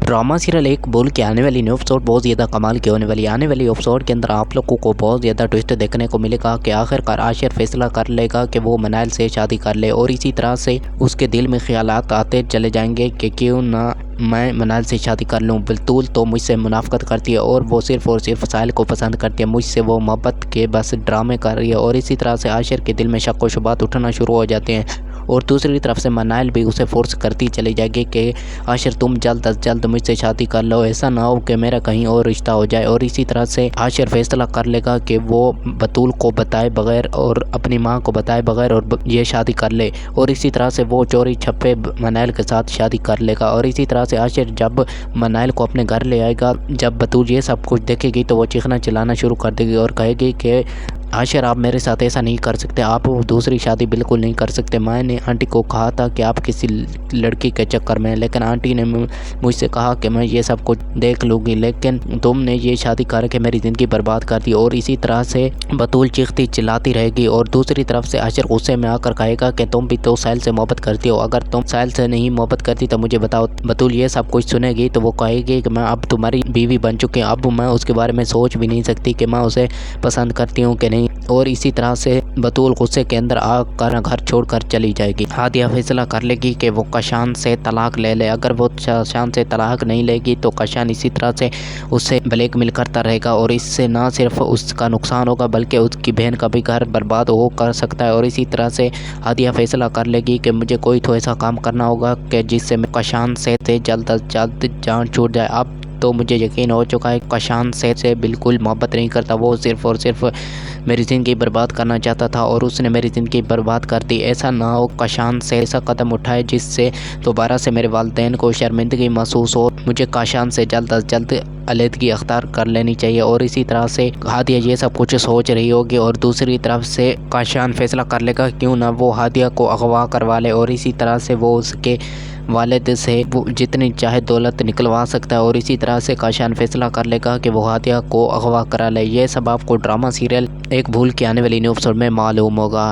Drama serial एक बोल के आने वाली न्यू एपिसोड बहुत ज़्यादा कमाल की होने वाली आने वाली एपिसोड के अंदर आप लोगों को बहुत ज़्यादा ट्विस्ट देखने को मिलेगा कि आखिरकार आशिर फैसला कर लेगा कि वो मनाइल से शादी कर ले और इसी तरह से उसके दिल में ख्यालात आते चले जाएंगे कि क्यों ना मैं मनाइल से शादी कर लूँ। बतूल तो मुझसे मुनाफकत करती है और सिर्फ साहिल को पसंद करती है, मुझसे वो मोहब्बत के बस ड्रामे कर रही है और इसी तरह से आशिर के दिल में शक व शुबात उठना शुरू हो जाते हैं। और दूसरी तरफ से मनाइल भी उसे फोर्स करती चली जाएगी कि आशिर तुम जल्द अज जल्द मुझसे शादी कर लो, ऐसा ना हो कि मेरा कहीं और रिश्ता हो जाए। और इसी तरह से आशिर फैसला कर लेगा कि वो बतूल को बताए बगैर और अपनी माँ को बताए बगैर और ये शादी कर ले और इसी तरह से वो चोरी छप्पे मनाइल के साथ शादी कर लेगा। और इसी तरह से आशिर जब मनाइल को अपने घर ले आएगा, जब बतूल ये सब कुछ देखेगी तो वो चीखना चिल्लाना शुरू कर देगी और कहेगी कि आशिर आप मेरे साथ ऐसा नहीं कर सकते, आप दूसरी शादी बिल्कुल नहीं कर सकते। मैंने आंटी को कहा था कि आप किसी लड़की के चक्कर में, लेकिन आंटी ने मुझसे कहा कि मैं ये सब कुछ देख लूँगी, लेकिन तुमने ये शादी करके मेरी ज़िंदगी बर्बाद कर दी। और इसी तरह से बतूल चीखती चिल्लाती रहेगी और दूसरी तरफ से आशिर गुस्से में आकर कहेगा कि तुम भी तो साहिल से मोहब्बत करती हो, अगर तुम साहिल से नहीं मोहब्बत करती तो मुझे बताओ। बतूल ये सब कुछ सुनेगी तो वो कहेगी कि मैं अब तुम्हारी बीवी बन चुकी हूँ, अब मैं उसके बारे में सोच भी नहीं सकती कि मैं उसे पसंद करती हूँ कि नहीं। और इसी तरह से बतूल गुस्से के अंदर आकर घर छोड़कर चली जाएगी। हादिया फैसला कर लेगी कि वो कशान से तलाक ले ले, अगर वो कशान से तलाक नहीं लेगी तो कशान इसी तरह से उससे ब्लैकमेल करता रहेगा और इससे ना सिर्फ उसका नुकसान होगा बल्कि उसकी बहन का भी घर बर्बाद हो कर सकता है। और इसी तरह से हादिया फैसला कर लेगी कि मुझे कोई तो ऐसा काम करना होगा कि जिससे मैं कशान से जल्द अज जल्द जान छूट जाए। अब तो मुझे यकीन हो चुका है कशान से बिल्कुल मोहब्बत नहीं करता, वो सिर्फ और सिर्फ मेरी ज़िंदगी बर्बाद करना चाहता था और उसने मेरी ज़िंदगी बर्बाद कर दी। ऐसा ना हो कशान से ऐसा कदम उठाए जिससे दोबारा से मेरे वालिदैन को शर्मिंदगी महसूस हो। मुझे कशान से जल्द अज जल्द अलहदगी अख्तियार कर लेनी चाहिए। और इसी तरह से हादिया ये सब कुछ सोच रही होगी और दूसरी तरफ से कशान फैसला कर लेगा क्यों ना वो हादिया को अगवा करवा ले और इसी तरह से वो उसके वालिद से वो जितनी चाहे दौलत निकलवा सकता है। और इसी तरह से कशान फैसला कर लेगा कि वो हादिया को अगवा करा ले। ये सब आपको ड्रामा सीरियल एक भूल के आने वाली न्यू एपिसोड में मालूम होगा।